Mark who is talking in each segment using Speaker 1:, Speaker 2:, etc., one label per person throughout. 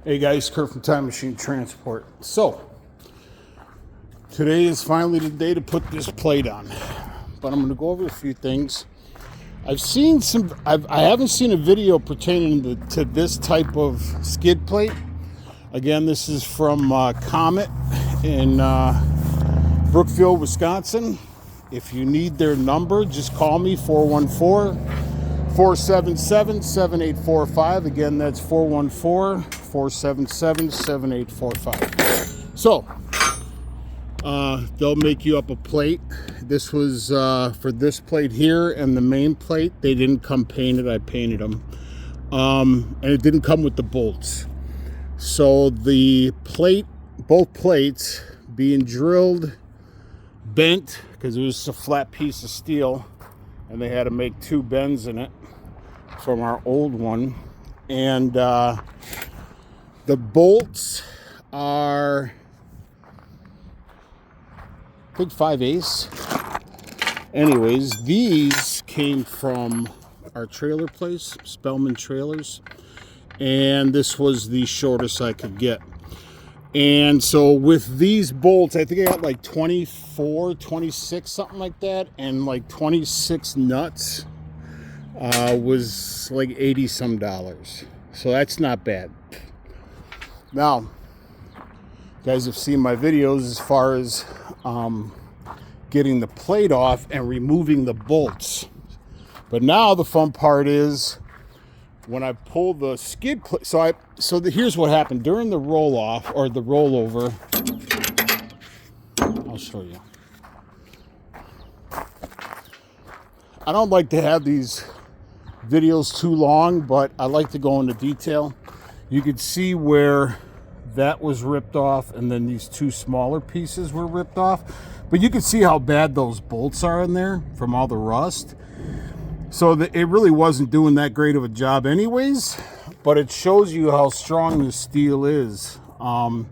Speaker 1: Hey guys, Kurt from Time Machine Transport. So, today is finally the day to put this plate on. But I'm going to go over a few things. I haven't seen a video pertaining to this type of skid plate. Again, this is from Comet in Brookfield, Wisconsin. If you need their number, just call me, 414-477-7845. Again, that's 414-477-7845. So, they'll make you up a plate. This was for this plate here and the main plate. They didn't come painted. I painted them. And it didn't come with the bolts. So the plate, both plates being drilled, bent, because it was a flat piece of steel, and they had to make two bends in it from our old one. And the bolts are, I think, 5/8. Anyways, these came from our trailer place, Spellman Trailers, and this was the shortest I could get. And so with these bolts, I think I got like 24, 26, something like that, and like 26 nuts was like $80 some. So that's not bad. Now, you guys have seen my videos as far as getting the plate off and removing the bolts. But now the fun part is when I pull the skid plate. Here's what happened during the roll off or the rollover. I'll show you. I don't like to have these videos too long, but I like to go into detail. You could see where that was ripped off, and then these two smaller pieces were ripped off. But you can see how bad those bolts are in there from all the rust. So it really wasn't doing that great of a job anyways, but it shows you how strong the steel is. The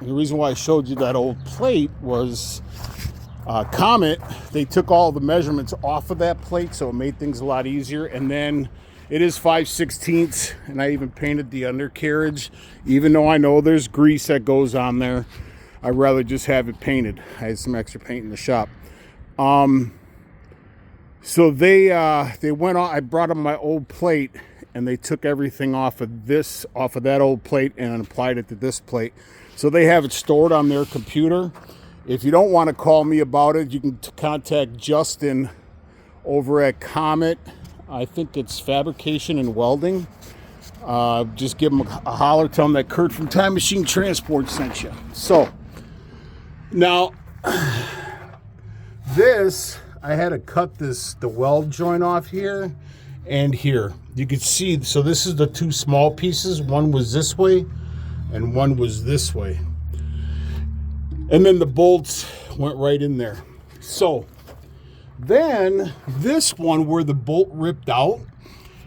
Speaker 1: reason why I showed you that old plate was Comet, they took all the measurements off of that plate, so it made things a lot easier. And then it is 5/16, and I even painted the undercarriage. Even though I know there's grease that goes on there, I'd rather just have it painted. I had some extra paint in the shop. So they went on. I brought them my old plate, and they took everything off of that old plate and applied it to this plate. So they have it stored on their computer. If you don't want to call me about it, you can contact Justin over at Comet. I think it's Fabrication and Welding. Just give them a holler. Tell them that Kurt from Time Machine Transport sent you. So now this, I had to cut the weld joint off here and here. You can see, so this is the two small pieces. One was this way and one was this way. And then the bolts went right in there. So then this one where the bolt ripped out,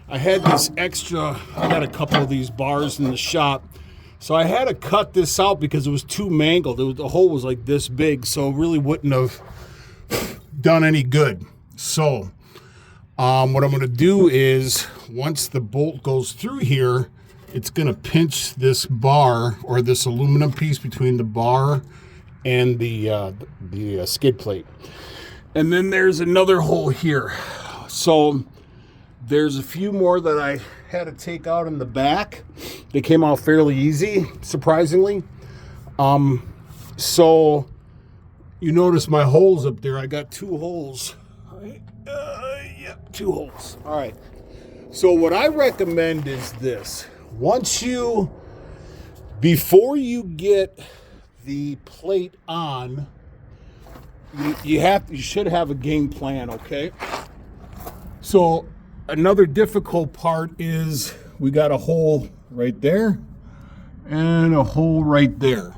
Speaker 1: I had this extra, I got a couple of these bars in the shop. So I had to cut this out because it was too mangled. The hole was like this big, so it really wouldn't have done any good. So what I'm going to do is once the bolt goes through here, it's going to pinch this bar or this aluminum piece between the bar and the skid plate. And then there's another hole here. So there's a few more that I had to take out in the back. They came out fairly easy, surprisingly. So you notice my holes up there. I got two holes. Yep, two holes. All right. So what I recommend is this. Before you get the plate on, you should have a game plan, okay? So another difficult part is we got a hole right there and a hole right there.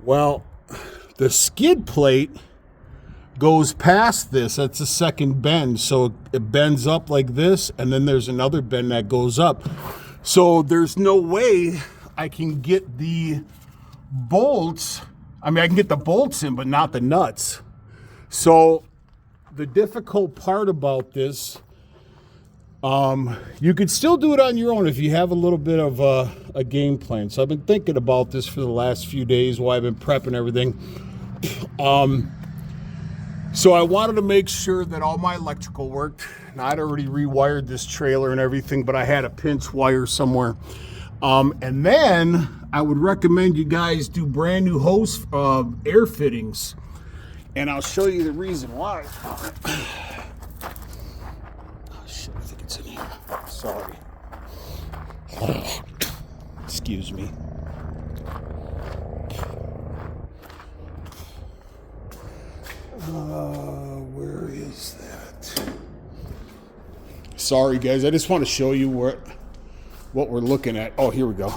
Speaker 1: Well, the skid plate goes past this. That's the second bend. So it bends up like this, and then there's another bend that goes up. So there's no way I can get the bolts. I mean, I can get the bolts in, but not the nuts. So the difficult part about this You could still do it on your own if you have a little bit of a game plan. So I've been thinking about this for the last few days while I've been prepping everything. So I wanted to make sure that all my electrical worked. Now, I'd already rewired this trailer and everything, but I had a pinch wire somewhere. And then I would recommend you guys do brand new hose air fittings. And I'll show you the reason why. I think it's in here. Sorry. Excuse me. Where is that? Sorry, guys. I just want to show you what we're looking at. Oh, here we go.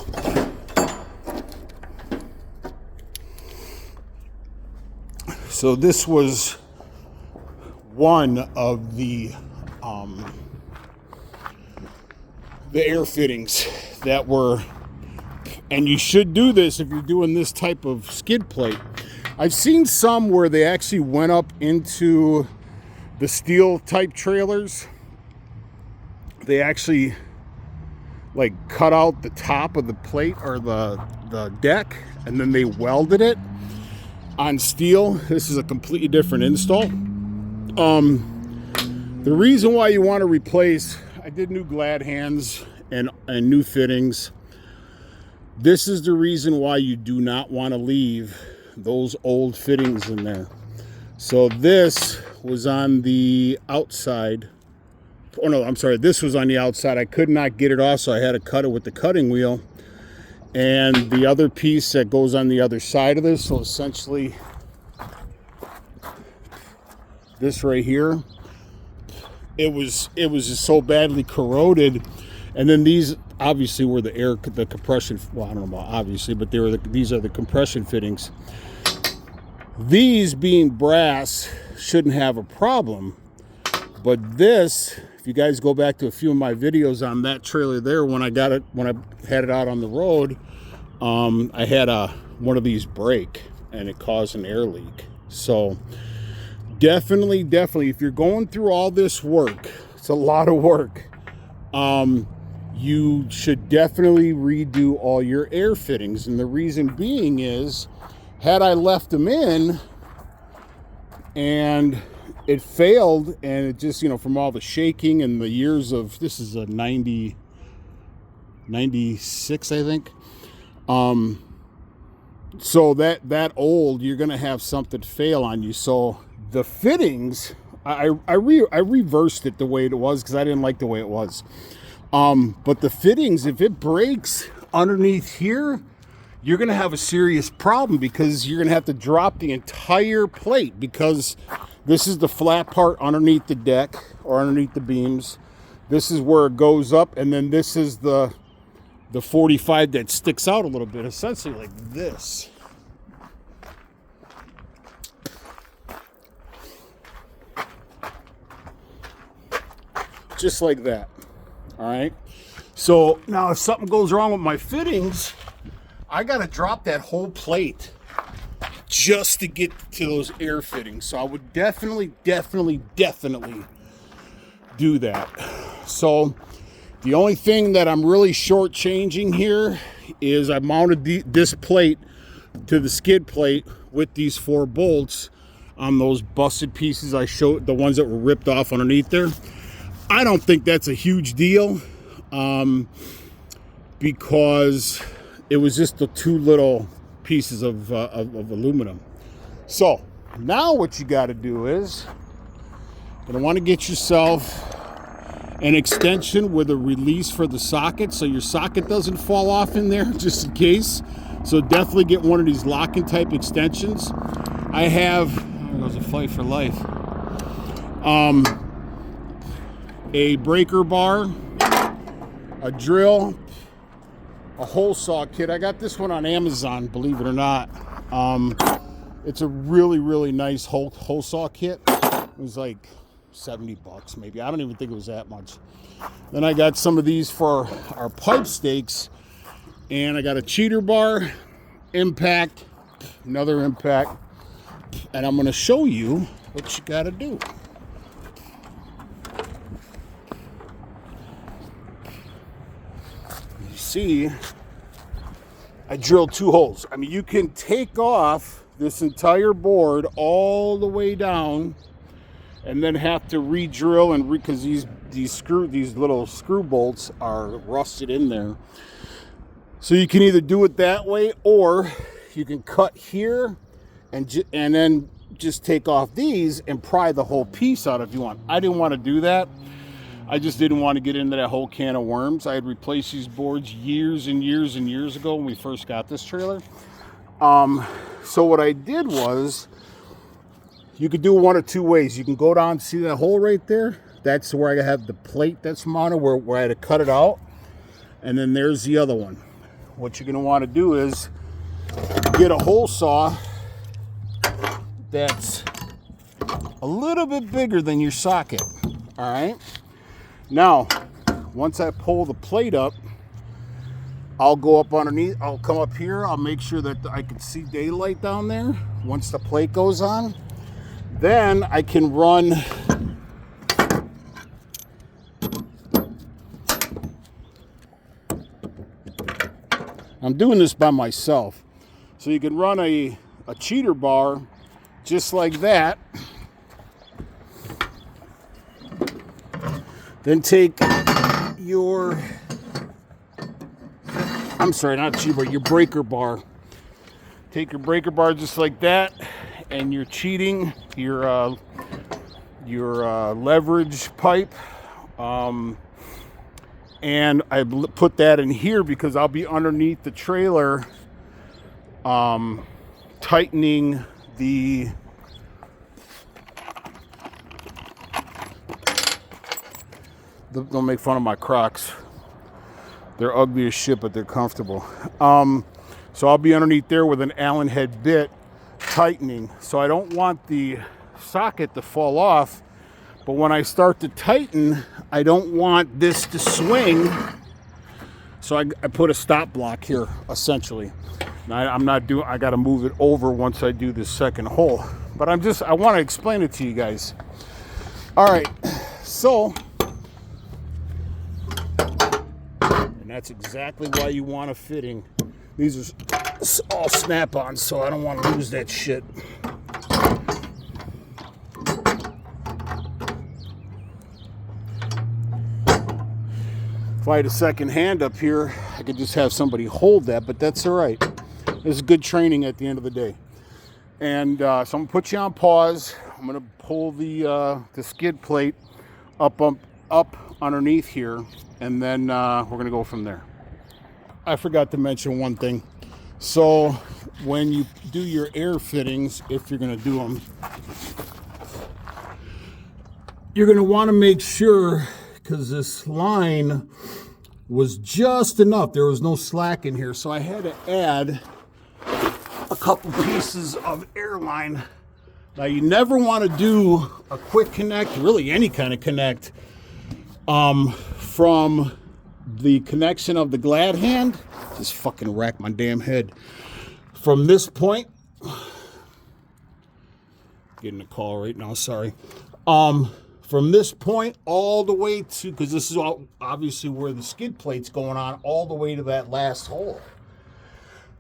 Speaker 1: So this was one of the air fittings that were, and you should do this if you're doing this type of skid plate. I've seen some where they actually went up into the steel type trailers. They actually like cut out the top of the plate or the deck, and then they welded it on steel. This is a completely different install. The reason why you want to replace, I did new glad hands and new fittings. This is the reason why you do not want to leave those old fittings in there. So this was on the outside. Oh no, I'm sorry, this was on the outside. I could not get it off, so I had to cut it with the cutting wheel. And the other piece that goes on the other side of this, so essentially this right here, it was just so badly corroded. And then these obviously were the compression, well, I don't know about obviously, but these are the compression fittings. These being brass shouldn't have a problem, but this, if you guys go back to a few of my videos on that trailer there, when I had it out on the road, I had one of these break and it caused an air leak. So definitely, if you're going through all this work, it's a lot of work, you should definitely redo all your air fittings. And the reason being is, had I left them in and it failed, and it just, from all the shaking and the years of, this is a 96, I think. So that old, you're going to have something fail on you. So the fittings, I reversed it the way it was because I didn't like the way it was. But the fittings, if it breaks underneath here, you're going to have a serious problem because you're going to have to drop the entire plate, because this is the flat part underneath the deck or underneath the beams. This is where it goes up, and then this is the 45 that sticks out a little bit, essentially like this. Just like that. All right. So now if something goes wrong with my fittings, I got to drop that whole plate just to get to those air fittings. So I would definitely do that. So the only thing that I'm really shortchanging here is I mounted this plate to the skid plate with these 4 bolts on those busted pieces I showed, the ones that were ripped off underneath there. I don't think that's a huge deal, because it was just the 2 little pieces of aluminum. So now what you got to do is you're going to want to get yourself an extension with a release for the socket, so your socket doesn't fall off in there, just in case. So definitely get one of these locking type extensions. I have, there goes a fight for life, a breaker bar, a drill, a hole saw kit. I got this one on Amazon, believe it or not. It's a really nice hole saw kit. It was like $70 maybe. I don't even think it was that much. Then I got some of these for our pipe stakes, and I got a cheater bar, impact, another impact, and I'm going to show you what you got to do. see, I drilled 2 holes. I mean, you can take off this entire board all the way down and then have to re-drill and because these little screw bolts are rusted in there. So you can either do it that way, or you can cut here and then just take off these and pry the whole piece out if you want. I didn't want to do that. I just didn't want to get into that whole can of worms. I had replaced these boards years and years and years ago when we first got this trailer. So what I did was, you could do one of 2 ways. You can go down, see that hole right there? That's where I have the plate that's mounted, where I had to cut it out. And then there's the other one. What you're going to want to do is get a hole saw that's a little bit bigger than your socket. All right. Now, once I pull the plate up, I'll go up underneath. I'll come up here. I'll make sure that I can see daylight down there. Once the plate goes on, then I can run I'm doing this by myself. So you can run a cheater bar just like that. Then take your, I'm sorry, not cheater bar, your breaker bar. Take your breaker bar just like that, and your cheating, your leverage pipe. And I put that in here because I'll be underneath the trailer tightening the don't make fun of my Crocs. They're ugly as shit, but they're comfortable. So I'll be underneath there with an Allen head bit tightening. So I don't want the socket to fall off. But when I start to tighten, I don't want this to swing. So I put a stop block here, essentially. Now, I got to move it over once I do this second hole. But I want to explain it to you guys. All right, so, and that's exactly why you want a fitting. These are all snap-ons, so I don't want to lose that shit. If I had a second hand up here, I could just have somebody hold that, but that's all right. It's good training at the end of the day. And so I'm gonna put you on pause. I'm gonna pull the skid plate up underneath here, and then we're gonna go from there. I forgot to mention one thing. So when you do your air fittings, if you're gonna do them, you're gonna want to make sure, because this line was just enough. There was no slack in here, so I had to add a couple pieces of air line. Now, you never want to do a quick connect, really any kind of connect, from the connection of the glad hand. Just fucking rack my damn head. From this point, getting a call right now, sorry. From this point all the way to, because this is all obviously where the skid plate's going on, all the way to that last hole.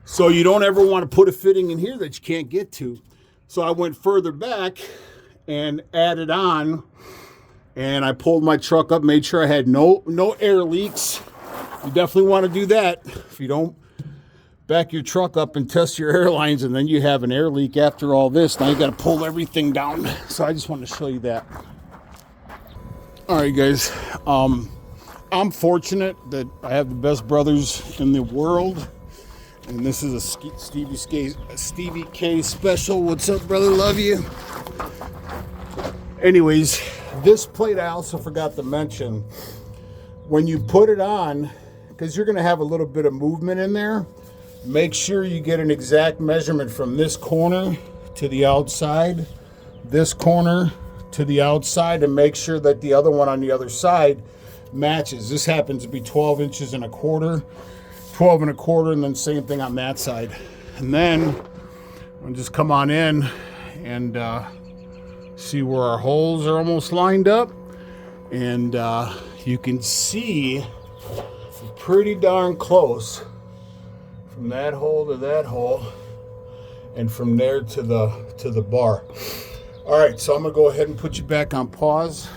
Speaker 1: So you don't ever want to put a fitting in here that you can't get to. So I went further back and added on, and I pulled my truck up, made sure I had no air leaks. You definitely want to do that. If you don't back your truck up and test your air lines and then you have an air leak after all this, now you got to pull everything down. So I just wanted to show you that. All right, guys, I'm fortunate that I have the best brothers in the world, and this is a Stevie K special. What's up, brother? Love you. Anyways, this plate I also forgot to mention. When you put it on, because you're going to have a little bit of movement in there, make sure you get an exact measurement from this corner to the outside, this corner to the outside, and make sure that the other one on the other side matches. This happens to be 12 inches and a quarter, 12 and a quarter, and then same thing on that side. And then I'll just come on in and see where our holes are almost lined up. And you can see pretty darn close from that hole to that hole, and from there to the bar. All right, so I'm gonna go ahead and put you back on pause.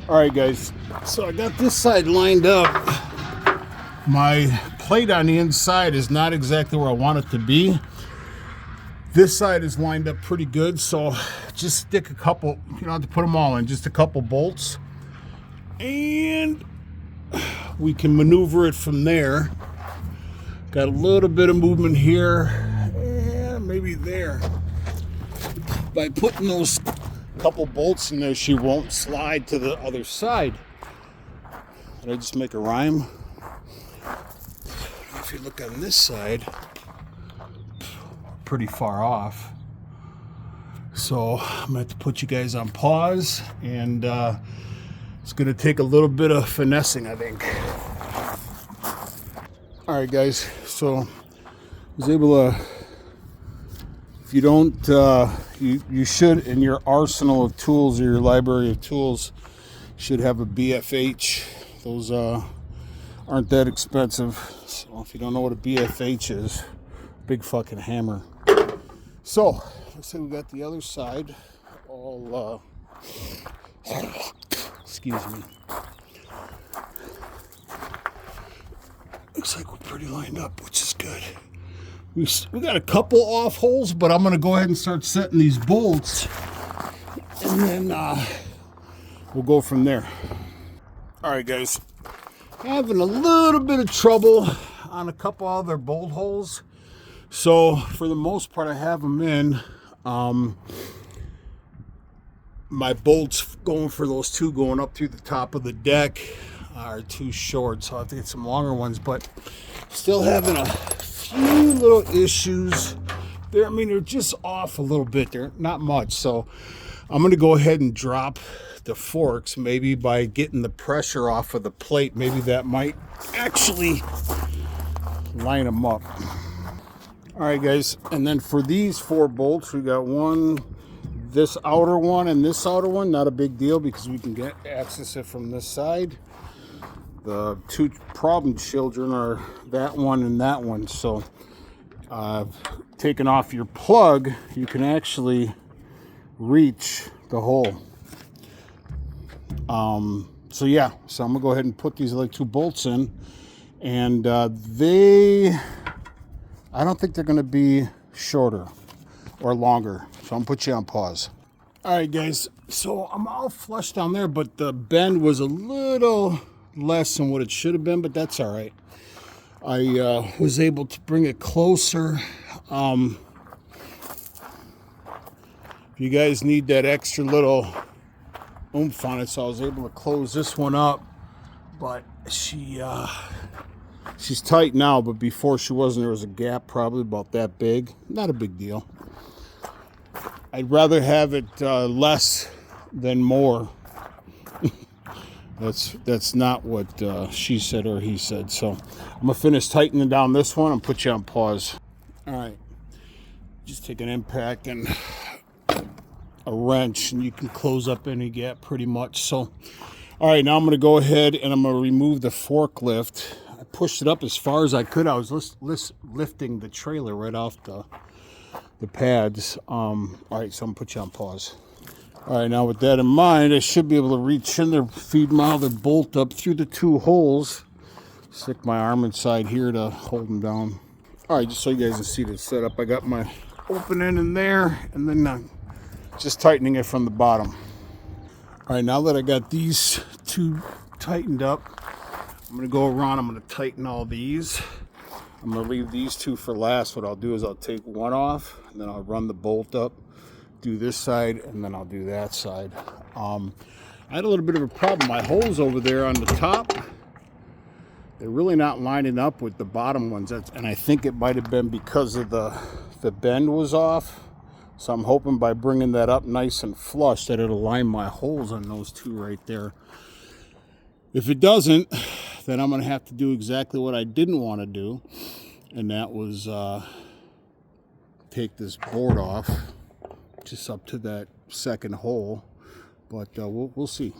Speaker 1: All right, guys, so I got this side lined up. My plate on the inside is not exactly where I want it to be. This side is lined up pretty good, so just stick a couple, you don't have to put them all in, just a couple bolts, and we can maneuver it from there. Got a little bit of movement here, and maybe there. By putting those couple bolts in there, she won't slide to the other side. Did I just make a rhyme? If you look on this side, pretty far off. So I'm gonna have to put you guys on pause, and it's gonna take a little bit of finessing, I think. All right, guys, so I was able to, if you don't, you should, in your arsenal of tools or your library of tools, should have a BFH. Those aren't that expensive. So if you don't know what a BFH is, big fucking hammer. So let's say we got the other side all, excuse me. Looks like we're pretty lined up, which is good. We got a couple off holes, but I'm going to go ahead and start setting these bolts, and then we'll go from there. All right, guys. Having a little bit of trouble on a couple other bolt holes. So for the most part, I have them in. My bolts going for those two going up through the top of the deck are too short, so I have to get some longer ones, but still having a few little issues there. I mean, they're just off a little bit. They're not much, so I'm going to go ahead and drop the forks, maybe by getting the pressure off of the plate. Maybe that might actually line them up. All right, guys, and then for these 4 bolts, we got one, this outer one and this outer one. Not a big deal because we can access it from this side. The 2 problem children are that one and that one. So taking off your plug, you can actually reach the hole. So yeah, so I'm gonna go ahead and put these like 2 bolts in, and I don't think they're gonna be shorter or longer. So I'm gonna put you on pause. All right, guys, so I'm all flush down there, but the bend was a little less than what it should have been, but that's all right. I was able to bring it closer. If you guys need that extra little oomph on it, so I was able to close this one up, but she's tight now, but before she wasn't. There was a gap probably about that big. Not a big deal. I'd rather have it less than more. That's not what she said or he said. So I'm gonna finish tightening down this one and put you on pause. All right, just take an impact and a wrench, and you can close up any gap pretty much. So all right, now I'm gonna go ahead and I'm gonna remove the forklift. I pushed it up as far as I could. I was lifting the trailer right off the pads. All right, so I'm gonna put you on pause. All right, now with that in mind, I should be able to reach in there, feed my other bolt up through the 2 holes. Stick my arm inside here to hold them down. All right, just so you guys can see the setup, I got my opening in there, and then just tightening it from the bottom. All right, now that I got these 2 tightened up, I'm gonna go around, I'm gonna tighten all these. I'm gonna leave these 2 for last. What I'll do is I'll take one off, and then I'll run the bolt up, do this side, and then I'll do that side. I had a little bit of a problem. My holes over there on the top, they're really not lining up with the bottom ones. And I think it might have been because of the bend was off. So I'm hoping by bringing that up nice and flush that it'll line my holes on those 2 right there. If it doesn't, then I'm going to have to do exactly what I didn't want to do, and that was take this board off just up to that second hole, but we'll see.